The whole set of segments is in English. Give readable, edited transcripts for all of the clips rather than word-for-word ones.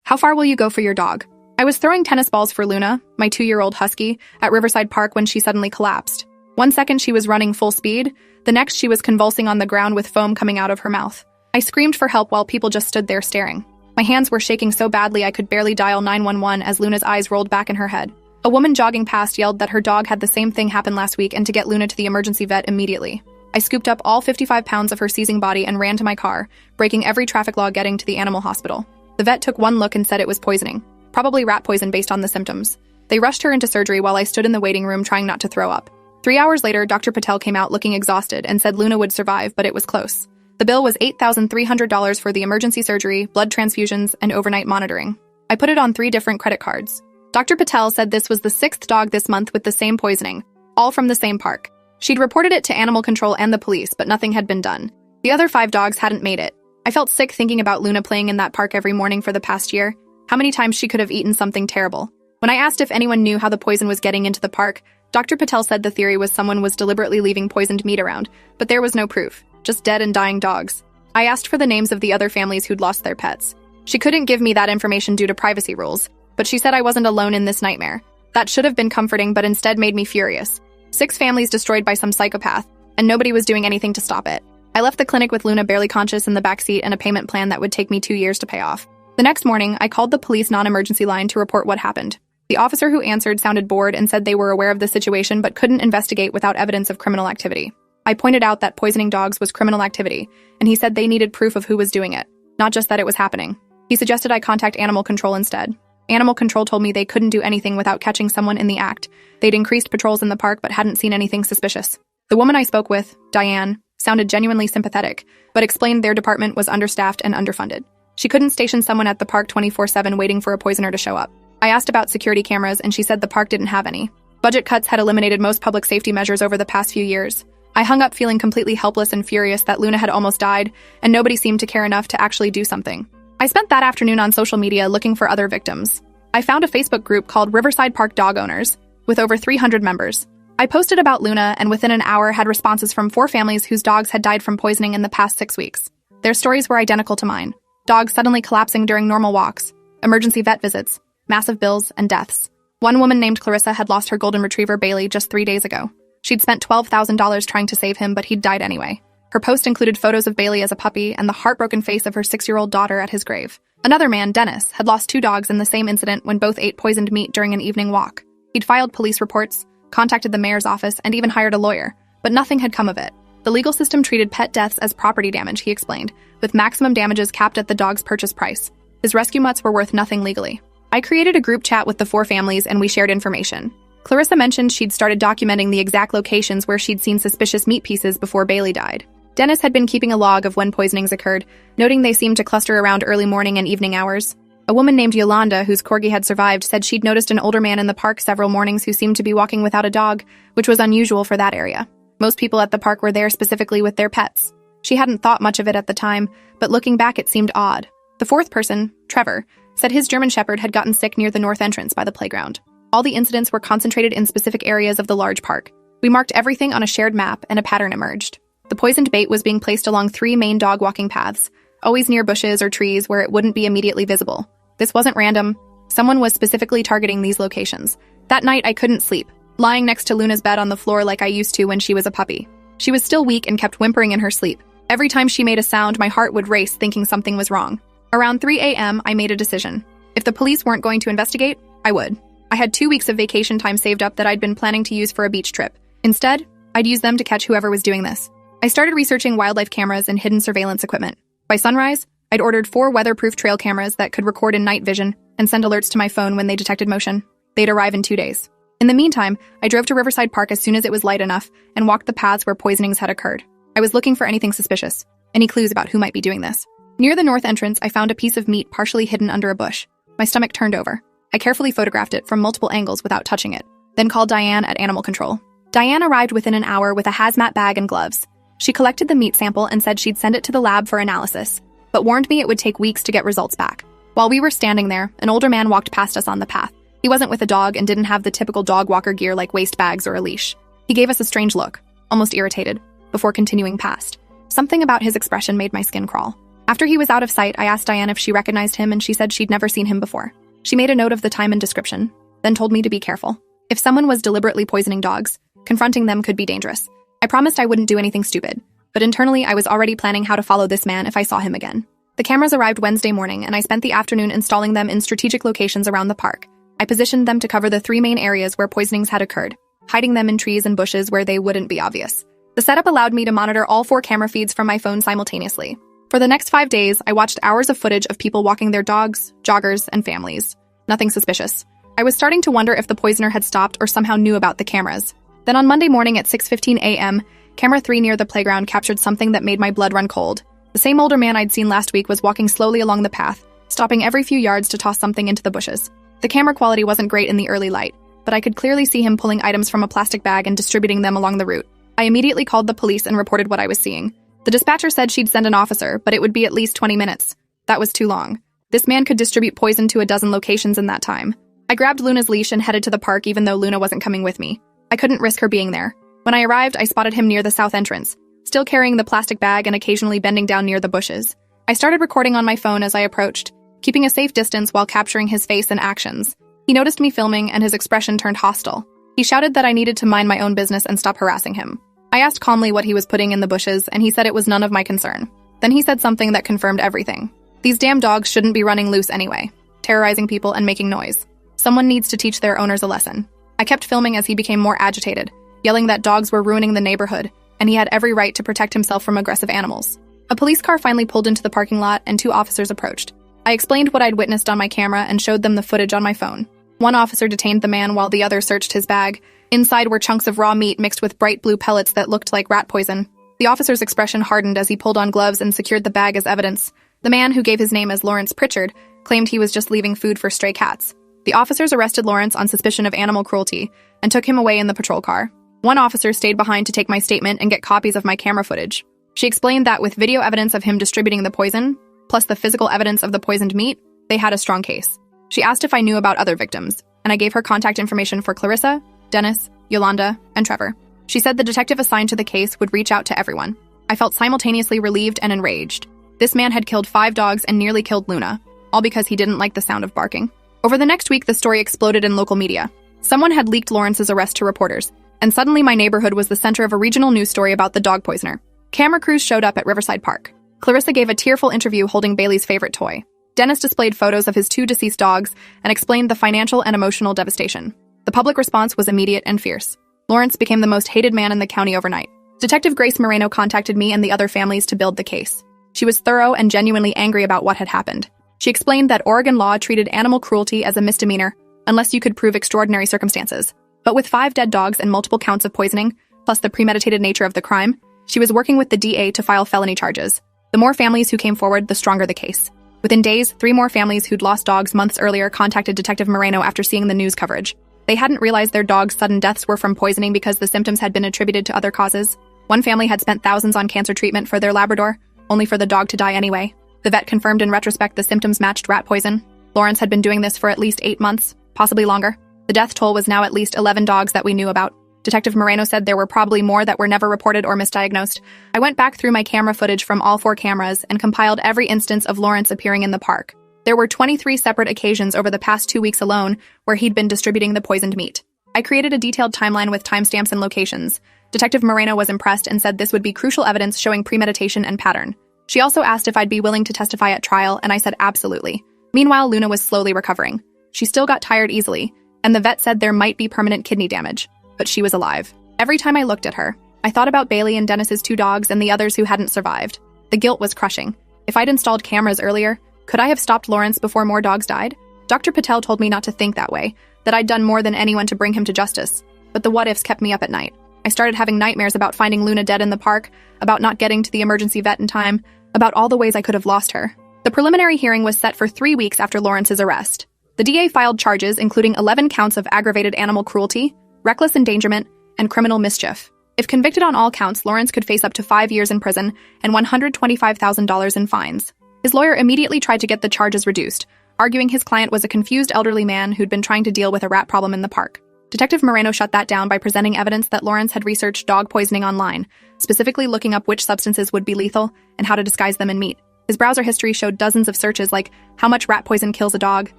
How far will you go for your dog? I was throwing tennis balls for Luna, my 2-year-old husky, at Riverside Park when she suddenly collapsed. One second she was running full speed, the next she was convulsing on the ground with foam coming out of her mouth. I screamed for help while people just stood there staring. My hands were shaking so badly I could barely dial 911 as Luna's eyes rolled back in her head. A woman jogging past yelled that her dog had the same thing happen last week and to get Luna to the emergency vet immediately. I scooped up all 55 pounds of her seizing body and ran to my car, breaking every traffic law getting to the animal hospital. The vet took one look and said it was poisoning. Probably rat poison based on the symptoms. They rushed her into surgery while I stood in the waiting room trying not to throw up. 3 hours later, Dr. Patel came out looking exhausted and said Luna would survive, but it was close. The bill was $8,300 for the emergency surgery, blood transfusions, and overnight monitoring. I put it on 3 different credit cards. Dr. Patel said this was the 6th dog this month with the same poisoning, all from the same park. She'd reported it to animal control and the police, but nothing had been done. The other 5 dogs hadn't made it. I felt sick thinking about Luna playing in that park every morning for the past year. How many times she could have eaten something terrible. When I asked if anyone knew how the poison was getting into the park, Dr. Patel said the theory was someone was deliberately leaving poisoned meat around, but there was no proof, just dead and dying dogs. I asked for the names of the other families who'd lost their pets. She couldn't give me that information due to privacy rules, but she said I wasn't alone in this nightmare. That should have been comforting, but instead made me furious. 6 families destroyed by some psychopath, and nobody was doing anything to stop it. I left the clinic with Luna barely conscious in the backseat and a payment plan that would take me 2 years to pay off. The next morning, I called the police non-emergency line to report what happened. The officer who answered sounded bored and said they were aware of the situation but couldn't investigate without evidence of criminal activity. I pointed out that poisoning dogs was criminal activity, and he said they needed proof of who was doing it, not just that it was happening. He suggested I contact animal control instead. Animal control told me they couldn't do anything without catching someone in the act. They'd increased patrols in the park but hadn't seen anything suspicious. The woman I spoke with, Diane, sounded genuinely sympathetic, but explained their department was understaffed and underfunded. She couldn't station someone at the park 24/7 waiting for a poisoner to show up. I asked about security cameras and she said the park didn't have any. Budget cuts had eliminated most public safety measures over the past few years. I hung up feeling completely helpless and furious that Luna had almost died and nobody seemed to care enough to actually do something. I spent that afternoon on social media looking for other victims. I found a Facebook group called Riverside Park Dog Owners, with over 300 members. I posted about Luna and within an hour had responses from 4 families whose dogs had died from poisoning in the past 6 weeks. Their stories were identical to mine. Dogs suddenly collapsing during normal walks, emergency vet visits, massive bills, and deaths. One woman named Clarissa had lost her golden retriever Bailey just 3 days ago. She'd spent $12,000 trying to save him, but he'd died anyway. Her post included photos of Bailey as a puppy and the heartbroken face of her 6-year-old daughter at his grave. Another man, Dennis, had lost 2 dogs in the same incident when both ate poisoned meat during an evening walk. He'd filed police reports, contacted the mayor's office, and even hired a lawyer, but nothing had come of it. The legal system treated pet deaths as property damage, he explained, with maximum damages capped at the dog's purchase price. His rescue mutts were worth nothing legally. I created a group chat with the 4 families and we shared information. Clarissa mentioned she'd started documenting the exact locations where she'd seen suspicious meat pieces before Bailey died. Dennis had been keeping a log of when poisonings occurred, noting they seemed to cluster around early morning and evening hours. A woman named Yolanda, whose corgi had survived, said she'd noticed an older man in the park several mornings who seemed to be walking without a dog, which was unusual for that area. Most people at the park were there specifically with their pets. She hadn't thought much of it at the time, but looking back it seemed odd. The 4th person, Trevor, said his German Shepherd had gotten sick near the north entrance by the playground. All the incidents were concentrated in specific areas of the large park. We marked everything on a shared map and a pattern emerged. The poisoned bait was being placed along 3 main dog walking paths, always near bushes or trees where it wouldn't be immediately visible. This wasn't random. Someone was specifically targeting these locations. That night I couldn't sleep, lying next to Luna's bed on the floor like I used to when she was a puppy. She was still weak and kept whimpering in her sleep. Every time she made a sound, my heart would race thinking something was wrong. Around 3 a.m., I made a decision. If the police weren't going to investigate, I would. I had 2 weeks of vacation time saved up that I'd been planning to use for a beach trip. Instead, I'd use them to catch whoever was doing this. I started researching wildlife cameras and hidden surveillance equipment. By sunrise, I'd ordered 4 weatherproof trail cameras that could record in night vision and send alerts to my phone when they detected motion. They'd arrive in 2 days. In the meantime, I drove to Riverside Park as soon as it was light enough and walked the paths where poisonings had occurred. I was looking for anything suspicious, any clues about who might be doing this. Near the north entrance, I found a piece of meat partially hidden under a bush. My stomach turned over. I carefully photographed it from multiple angles without touching it, then called Diane at Animal Control. Diane arrived within an hour with a hazmat bag and gloves. She collected the meat sample and said she'd send it to the lab for analysis, but warned me it would take weeks to get results back. While we were standing there, an older man walked past us on the path. He wasn't with a dog and didn't have the typical dog walker gear like waist bags or a leash. He gave us a strange look, almost irritated, before continuing past. Something about his expression made my skin crawl. After he was out of sight, I asked Diane if she recognized him, and she said she'd never seen him before. She made a note of the time and description, then told me to be careful. If someone was deliberately poisoning dogs, confronting them could be dangerous. I promised I wouldn't do anything stupid, but internally I was already planning how to follow this man if I saw him again. The cameras arrived Wednesday morning, and I spent the afternoon installing them in strategic locations around the park. I positioned them to cover the 3 main areas where poisonings had occurred, hiding them in trees and bushes where they wouldn't be obvious. The setup allowed me to monitor all 4 camera feeds from my phone simultaneously. For the next 5 days, I watched hours of footage of people walking their dogs, joggers, and families. Nothing suspicious. I was starting to wonder if the poisoner had stopped or somehow knew about the cameras. Then on Monday morning at 6:15 a.m., camera 3 near the playground captured something that made my blood run cold. The same older man I'd seen last week was walking slowly along the path, stopping every few yards to toss something into the bushes. The camera quality wasn't great in the early light, but I could clearly see him pulling items from a plastic bag and distributing them along the route. I immediately called the police and reported what I was seeing. The dispatcher said she'd send an officer, but it would be at least 20 minutes. That was too long. This man could distribute poison to a dozen locations in that time. I grabbed Luna's leash and headed to the park even though Luna wasn't coming with me. I couldn't risk her being there. When I arrived, I spotted him near the south entrance, still carrying the plastic bag and occasionally bending down near the bushes. I started recording on my phone as I approached, keeping a safe distance while capturing his face and actions. He noticed me filming and his expression turned hostile. He shouted that I needed to mind my own business and stop harassing him. I asked calmly what he was putting in the bushes, and he said it was none of my concern. Then he said something that confirmed everything. These damn dogs shouldn't be running loose anyway, terrorizing people and making noise. Someone needs to teach their owners a lesson. I kept filming as he became more agitated, yelling that dogs were ruining the neighborhood, and he had every right to protect himself from aggressive animals. A police car finally pulled into the parking lot, and 2 officers approached. I explained what I'd witnessed on my camera and showed them the footage on my phone. One officer detained the man while the other searched his bag. Inside were chunks of raw meat mixed with bright blue pellets that looked like rat poison. The officer's expression hardened as he pulled on gloves and secured the bag as evidence. The man, who gave his name as Lawrence Pritchard, claimed he was just leaving food for stray cats. The officers arrested Lawrence on suspicion of animal cruelty and took him away in the patrol car. One officer stayed behind to take my statement and get copies of my camera footage. She explained that with video evidence of him distributing the poison, plus the physical evidence of the poisoned meat, they had a strong case. She asked if I knew about other victims, and I gave her contact information for Clarissa, Dennis, Yolanda, and Trevor. She said the detective assigned to the case would reach out to everyone. I felt simultaneously relieved and enraged. This man had killed 5 dogs and nearly killed Luna, all because he didn't like the sound of barking. Over the next week, the story exploded in local media. Someone had leaked Lawrence's arrest to reporters, and suddenly my neighborhood was the center of a regional news story about the dog poisoner. Camera crews showed up at Riverside Park. Clarissa gave a tearful interview holding Bailey's favorite toy. Dennis displayed photos of his 2 deceased dogs and explained the financial and emotional devastation. The public response was immediate and fierce. Lawrence became the most hated man in the county overnight. Detective Grace Moreno contacted me and the other families to build the case. She was thorough and genuinely angry about what had happened. She explained that Oregon law treated animal cruelty as a misdemeanor unless you could prove extraordinary circumstances. But with 5 dead dogs and multiple counts of poisoning, plus the premeditated nature of the crime, she was working with the DA to file felony charges. The more families who came forward, the stronger the case. Within days, 3 more families who'd lost dogs months earlier contacted Detective Moreno after seeing the news coverage. They hadn't realized their dogs' sudden deaths were from poisoning because the symptoms had been attributed to other causes. One family had spent thousands on cancer treatment for their Labrador, only for the dog to die anyway. The vet confirmed in retrospect the symptoms matched rat poison. Lawrence had been doing this for at least 8 months, possibly longer. The death toll was now at least 11 dogs that we knew about. Detective Moreno said there were probably more that were never reported or misdiagnosed. I went back through my camera footage from all 4 cameras and compiled every instance of Lawrence appearing in the park. There were 23 separate occasions over the past 2 weeks alone where he'd been distributing the poisoned meat. I created a detailed timeline with timestamps and locations. Detective Moreno was impressed and said this would be crucial evidence showing premeditation and pattern. She also asked if I'd be willing to testify at trial, and I said absolutely. Meanwhile, Luna was slowly recovering. She still got tired easily, and the vet said there might be permanent kidney damage, but she was alive. Every time I looked at her, I thought about Bailey and Dennis's 2 dogs and the others who hadn't survived. The guilt was crushing. If I'd installed cameras earlier, could I have stopped Lawrence before more dogs died? Dr. Patel told me not to think that way, that I'd done more than anyone to bring him to justice. But the what-ifs kept me up at night. I started having nightmares about finding Luna dead in the park, about not getting to the emergency vet in time, about all the ways I could have lost her. The preliminary hearing was set for 3 weeks after Lawrence's arrest. The DA filed charges including 11 counts of aggravated animal cruelty, reckless endangerment, and criminal mischief. If convicted on all counts, Lawrence could face up to 5 years in prison and $125,000 in fines. His lawyer immediately tried to get the charges reduced, arguing his client was a confused elderly man who'd been trying to deal with a rat problem in the park. Detective Moreno shut that down by presenting evidence that Lawrence had researched dog poisoning online, specifically looking up which substances would be lethal and how to disguise them in meat. His browser history showed dozens of searches like how much rat poison kills a dog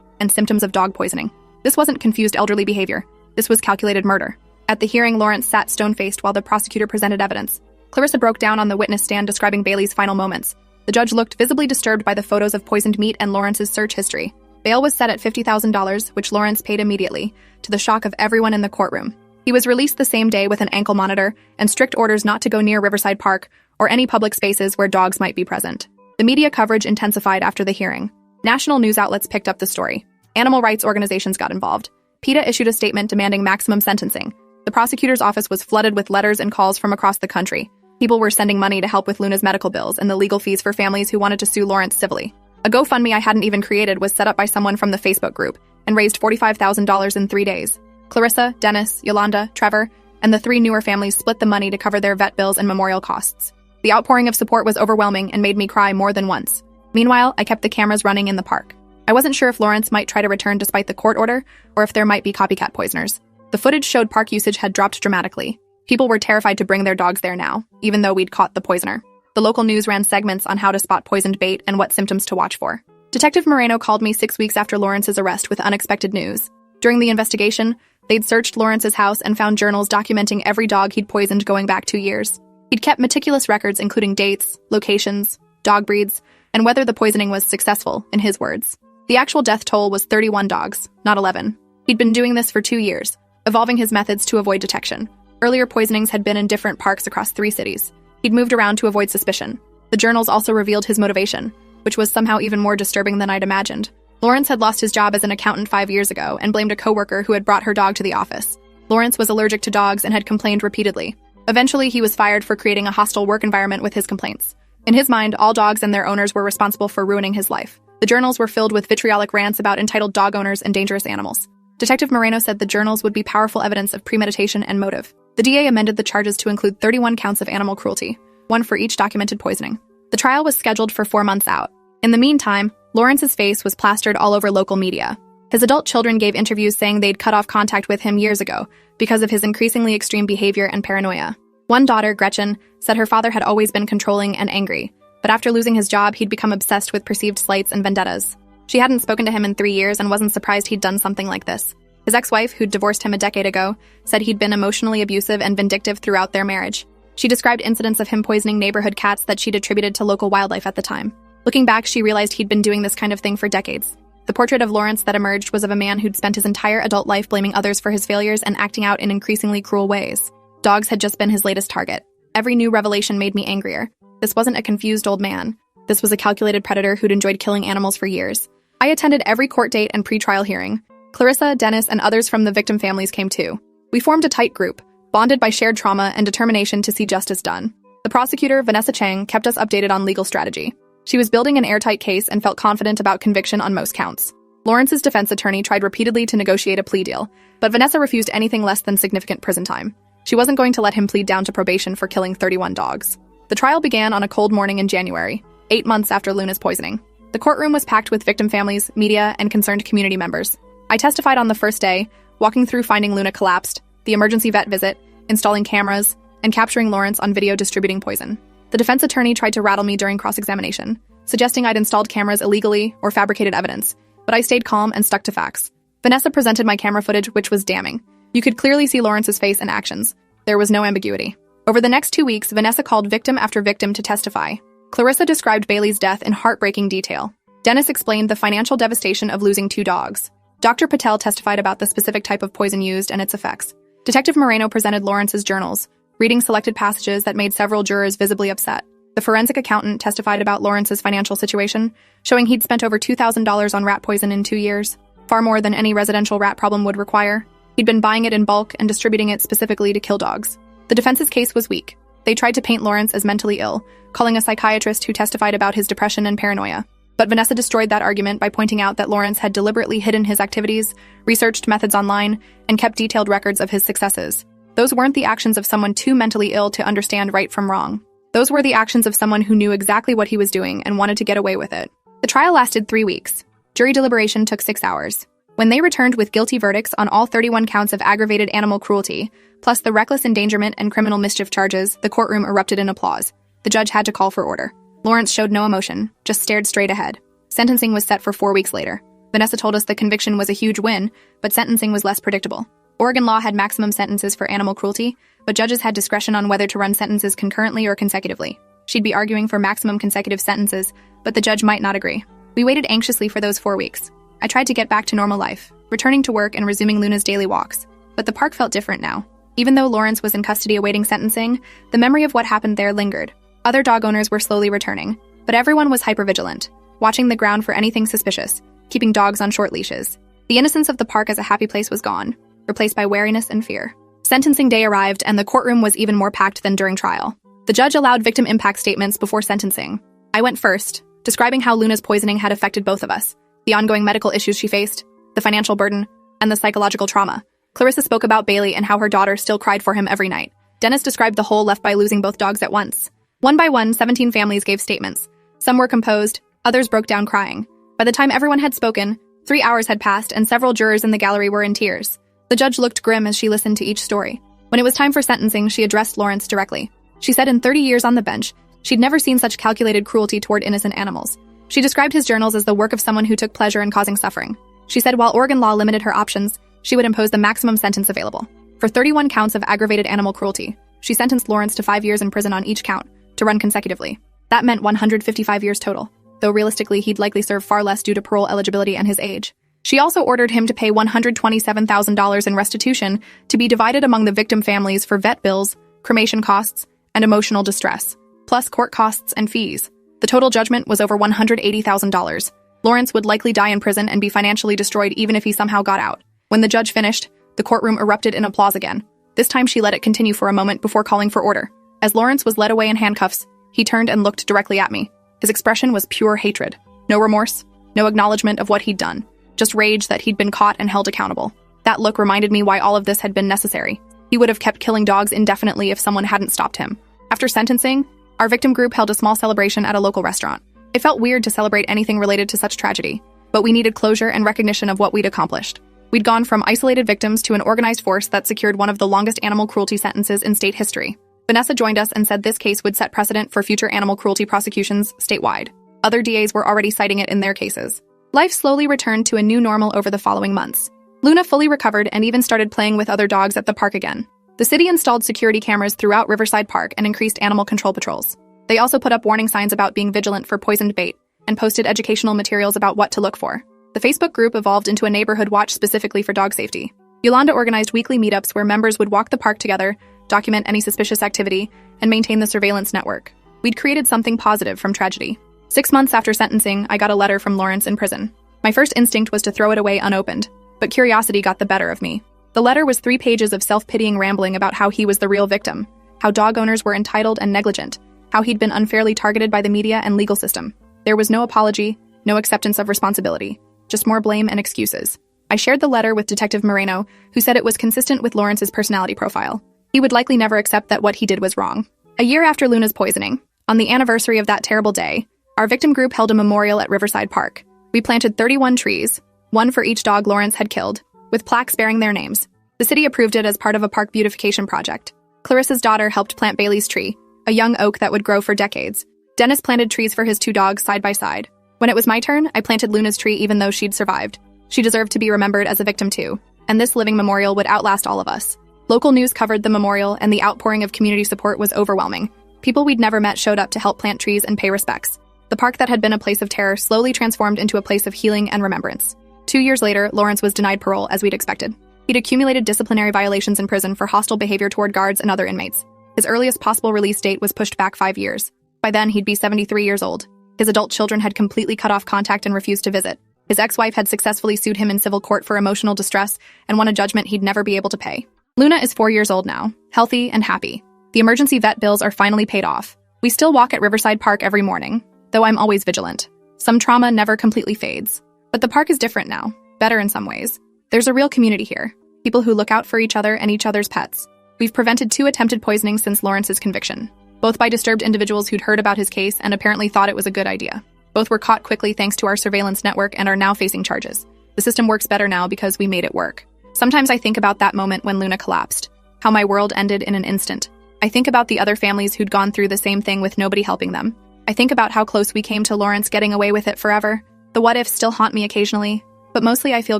and symptoms of dog poisoning. This wasn't confused elderly behavior. This was calculated murder. At the hearing, Lawrence sat stone-faced while the prosecutor presented evidence. Clarissa broke down on the witness stand describing Bailey's final moments. The judge looked visibly disturbed by the photos of poisoned meat and Lawrence's search history. Bail was set at $50,000, which Lawrence paid immediately, to the shock of everyone in the courtroom. He was released the same day with an ankle monitor and strict orders not to go near Riverside Park or any public spaces where dogs might be present. The media coverage intensified after the hearing. National news outlets picked up the story. Animal rights organizations got involved. PETA issued a statement demanding maximum sentencing. The prosecutor's office was flooded with letters and calls from across the country. People were sending money to help with Luna's medical bills and the legal fees for families who wanted to sue Lawrence civilly. A GoFundMe I hadn't even created was set up by someone from the Facebook group and raised $45,000 in 3 days. Clarissa, Dennis, Yolanda, Trevor, and the 3 newer families split the money to cover their vet bills and memorial costs. The outpouring of support was overwhelming and made me cry more than once. Meanwhile, I kept the cameras running in the park. I wasn't sure if Lawrence might try to return despite the court order, or if there might be copycat poisoners. The footage showed park usage had dropped dramatically. People were terrified to bring their dogs there now, even though we'd caught the poisoner. The local news ran segments on how to spot poisoned bait and what symptoms to watch for. Detective Moreno called me 6 weeks after Lawrence's arrest with unexpected news. During the investigation, they'd searched Lawrence's house and found journals documenting every dog he'd poisoned going back 2 years. He'd kept meticulous records including dates, locations, dog breeds, and whether the poisoning was successful, in his words. The actual death toll was 31 dogs, not 11. He'd been doing this for 2 years, evolving his methods to avoid detection. Earlier poisonings had been in different parks across 3 cities. He'd moved around to avoid suspicion. The journals also revealed his motivation, which was somehow even more disturbing than I'd imagined. Lawrence had lost his job as an accountant 5 years ago and blamed a coworker who had brought her dog to the office. Lawrence was allergic to dogs and had complained repeatedly. Eventually, he was fired for creating a hostile work environment with his complaints. In his mind, all dogs and their owners were responsible for ruining his life. The journals were filled with vitriolic rants about entitled dog owners and dangerous animals. Detective Moreno said the journals would be powerful evidence of premeditation and motive. The DA amended the charges to include 31 counts of animal cruelty, 1 for each documented poisoning. The trial was scheduled for 4 months out. In the meantime, Lawrence's face was plastered all over local media. His adult children gave interviews saying they'd cut off contact with him years ago because of his increasingly extreme behavior and paranoia. One daughter, Gretchen, said her father had always been controlling and angry, but after losing his job, he'd become obsessed with perceived slights and vendettas. She hadn't spoken to him in 3 years and wasn't surprised he'd done something like this. His ex-wife, who'd divorced him a decade ago, said he'd been emotionally abusive and vindictive throughout their marriage. She described incidents of him poisoning neighborhood cats that she'd attributed to local wildlife at the time. Looking back, she realized he'd been doing this kind of thing for decades. The portrait of Lawrence that emerged was of a man who'd spent his entire adult life blaming others for his failures and acting out in increasingly cruel ways. Dogs had just been his latest target. Every new revelation made me angrier. This wasn't a confused old man. This was a calculated predator who'd enjoyed killing animals for years. I attended every court date and pretrial hearing. Clarissa, Dennis, and others from the victim families came too. We formed a tight group, bonded by shared trauma and determination to see justice done. The prosecutor, Vanessa Chang, kept us updated on legal strategy. She was building an airtight case and felt confident about conviction on most counts. Lawrence's defense attorney tried repeatedly to negotiate a plea deal, but Vanessa refused anything less than significant prison time. She wasn't going to let him plead down to probation for killing 31 dogs. The trial began on a cold morning in January, 8 months after Luna's poisoning. The courtroom was packed with victim families, media, and concerned community members. I testified on the first day, walking through finding Luna collapsed, the emergency vet visit, installing cameras, and capturing Lawrence on video distributing poison. The defense attorney tried to rattle me during cross-examination, suggesting I'd installed cameras illegally or fabricated evidence, but I stayed calm and stuck to facts. Vanessa presented my camera footage, which was damning. You could clearly see Lawrence's face and actions. There was no ambiguity. Over the next 2 weeks, Vanessa called victim after victim to testify. Clarissa described Bailey's death in heartbreaking detail. Dennis explained the financial devastation of losing 2 dogs. Dr. Patel testified about the specific type of poison used and its effects. Detective Moreno presented Lawrence's journals, reading selected passages that made several jurors visibly upset. The forensic accountant testified about Lawrence's financial situation, showing he'd spent over $2,000 on rat poison in 2 years, far more than any residential rat problem would require. He'd been buying it in bulk and distributing it specifically to kill dogs. The defense's case was weak. They tried to paint Lawrence as mentally ill, calling a psychiatrist who testified about his depression and paranoia. But Vanessa destroyed that argument by pointing out that Lawrence had deliberately hidden his activities, researched methods online, and kept detailed records of his successes. Those weren't the actions of someone too mentally ill to understand right from wrong. Those were the actions of someone who knew exactly what he was doing and wanted to get away with it. The trial lasted 3 weeks. Jury deliberation took 6 hours. When they returned with guilty verdicts on all 31 counts of aggravated animal cruelty, plus the reckless endangerment and criminal mischief charges, the courtroom erupted in applause. The judge had to call for order. Lawrence showed no emotion, just stared straight ahead. Sentencing was set for 4 weeks later. Vanessa told us the conviction was a huge win, but sentencing was less predictable. Oregon law had maximum sentences for animal cruelty, but judges had discretion on whether to run sentences concurrently or consecutively. She'd be arguing for maximum consecutive sentences, but the judge might not agree. We waited anxiously for those 4 weeks. I tried to get back to normal life, returning to work and resuming Luna's daily walks. But the park felt different now. Even though Lawrence was in custody awaiting sentencing, the memory of what happened there lingered. Other dog owners were slowly returning, but everyone was hypervigilant, watching the ground for anything suspicious, keeping dogs on short leashes. The innocence of the park as a happy place was gone, replaced by wariness and fear. Sentencing day arrived, and the courtroom was even more packed than during trial. The judge allowed victim impact statements before sentencing. I went first, describing how Luna's poisoning had affected both of us, the ongoing medical issues she faced, the financial burden, and the psychological trauma. Clarissa spoke about Bailey and how her daughter still cried for him every night. Dennis described the hole left by losing both dogs at once. One by one, 17 families gave statements. Some were composed, others broke down crying. By the time everyone had spoken, 3 hours had passed and several jurors in the gallery were in tears. The judge looked grim as she listened to each story. When it was time for sentencing, she addressed Lawrence directly. She said in 30 years on the bench, she'd never seen such calculated cruelty toward innocent animals. She described his journals as the work of someone who took pleasure in causing suffering. She said while Oregon law limited her options, she would impose the maximum sentence available. For 31 counts of aggravated animal cruelty, she sentenced Lawrence to 5 years in prison on each count, to run consecutively. That meant 155 years total, though realistically he'd likely serve far less due to parole eligibility and his age. She also ordered him to pay $127,000 in restitution to be divided among the victim families for vet bills, cremation costs, and emotional distress, plus court costs and fees. The total judgment was over $180,000. Lawrence would likely die in prison and be financially destroyed even if he somehow got out. When the judge finished, the courtroom erupted in applause again. This time she let it continue for a moment before calling for order. As Lawrence was led away in handcuffs, he turned and looked directly at me. His expression was pure hatred. No remorse, no acknowledgement of what he'd done. Just rage that he'd been caught and held accountable. That look reminded me why all of this had been necessary. He would have kept killing dogs indefinitely if someone hadn't stopped him. After sentencing, our victim group held a small celebration at a local restaurant. It felt weird to celebrate anything related to such tragedy, but we needed closure and recognition of what we'd accomplished. We'd gone from isolated victims to an organized force that secured one of the longest animal cruelty sentences in state history. Vanessa joined us and said this case would set precedent for future animal cruelty prosecutions statewide. Other DAs were already citing it in their cases. Life slowly returned to a new normal over the following months. Luna fully recovered and even started playing with other dogs at the park again. The city installed security cameras throughout Riverside Park and increased animal control patrols. They also put up warning signs about being vigilant for poisoned bait and posted educational materials about what to look for. The Facebook group evolved into a neighborhood watch specifically for dog safety. Yolanda organized weekly meetups where members would walk the park together, document any suspicious activity, and maintain the surveillance network. We'd created something positive from tragedy. 6 months after sentencing, I got a letter from Lawrence in prison. My first instinct was to throw it away unopened, but curiosity got the better of me. The letter was 3 pages of self-pitying rambling about how he was the real victim, how dog owners were entitled and negligent, how he'd been unfairly targeted by the media and legal system. There was no apology, no acceptance of responsibility, just more blame and excuses. I shared the letter with Detective Moreno, who said it was consistent with Lawrence's personality profile. He would likely never accept that what he did was wrong. A year after Luna's poisoning, on the anniversary of that terrible day, our victim group held a memorial at Riverside Park. We planted 31 trees, 1 for each dog Lawrence had killed, with plaques bearing their names. The city approved it as part of a park beautification project. Clarissa's daughter helped plant Bailey's tree, a young oak that would grow for decades. Dennis planted trees for his 2 dogs side by side. When it was my turn, I planted Luna's tree even though she'd survived. She deserved to be remembered as a victim too, and this living memorial would outlast all of us. Local news covered the memorial, and the outpouring of community support was overwhelming. People we'd never met showed up to help plant trees and pay respects. The park that had been a place of terror slowly transformed into a place of healing and remembrance. 2 years later, Lawrence was denied parole as we'd expected. He'd accumulated disciplinary violations in prison for hostile behavior toward guards and other inmates. His earliest possible release date was pushed back 5 years. By then, he'd be 73 years old. His adult children had completely cut off contact and refused to visit. His ex-wife had successfully sued him in civil court for emotional distress and won a judgment he'd never be able to pay. Luna is 4 years old now, healthy and happy. The emergency vet bills are finally paid off. We still walk at Riverside Park every morning, though I'm always vigilant. Some trauma never completely fades. But the park is different now, better in some ways. There's a real community here, people who look out for each other and each other's pets. We've prevented 2 attempted poisonings since Lawrence's conviction, both by disturbed individuals who'd heard about his case and apparently thought it was a good idea. Both were caught quickly thanks to our surveillance network and are now facing charges. The system works better now because we made it work. Sometimes I think about that moment when Luna collapsed, how my world ended in an instant. I think about the other families who'd gone through the same thing with nobody helping them. I think about how close we came to Lawrence getting away with it forever. The what-ifs still haunt me occasionally, but mostly I feel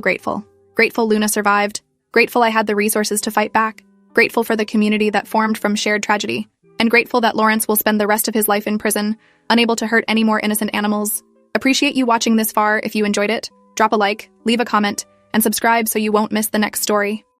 grateful. Grateful Luna survived. Grateful I had the resources to fight back. Grateful for the community that formed from shared tragedy. And grateful that Lawrence will spend the rest of his life in prison, unable to hurt any more innocent animals. Appreciate you watching this far. If you enjoyed it, drop a like, leave a comment, and subscribe so you won't miss the next story.